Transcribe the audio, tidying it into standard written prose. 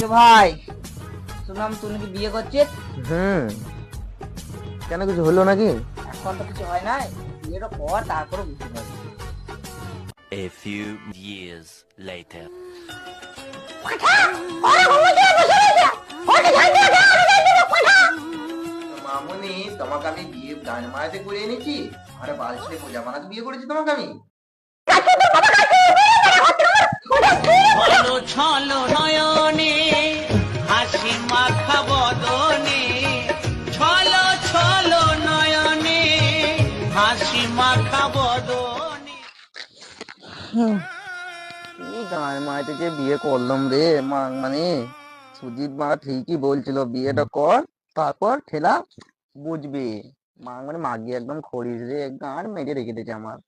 বলো ভাই, শুনলাম তুই নাকি বিয়ে করছিস। হুম। কেন, কিছু হলো নাকি? এখন তো কিছু হয় নাই, বিয়েটা কর তারপরে বুঝতে পারবি। A few years later. মামুনি, তোমাকে আমি বিয়ে গান মারাতে করে এনেছি। আরে বালছিনে পূজা বানাতে বিয়ে করেছি তোমাকে আমি। ছলো ছলো নয়নে হাসি মাখা বদনে, ছলো ছলো নয়নে হাসি মাখা বদনে। এই গান মারাতে যে বিয়ে করলাম রে মানে সুজিত মা ঠিকই বলছিল, বিয়েটা কর তারপর খেলা বুঝবি। মানে মাগি একদম খড়িস রে, গান মেরে রেখে দিয়েছে আমার।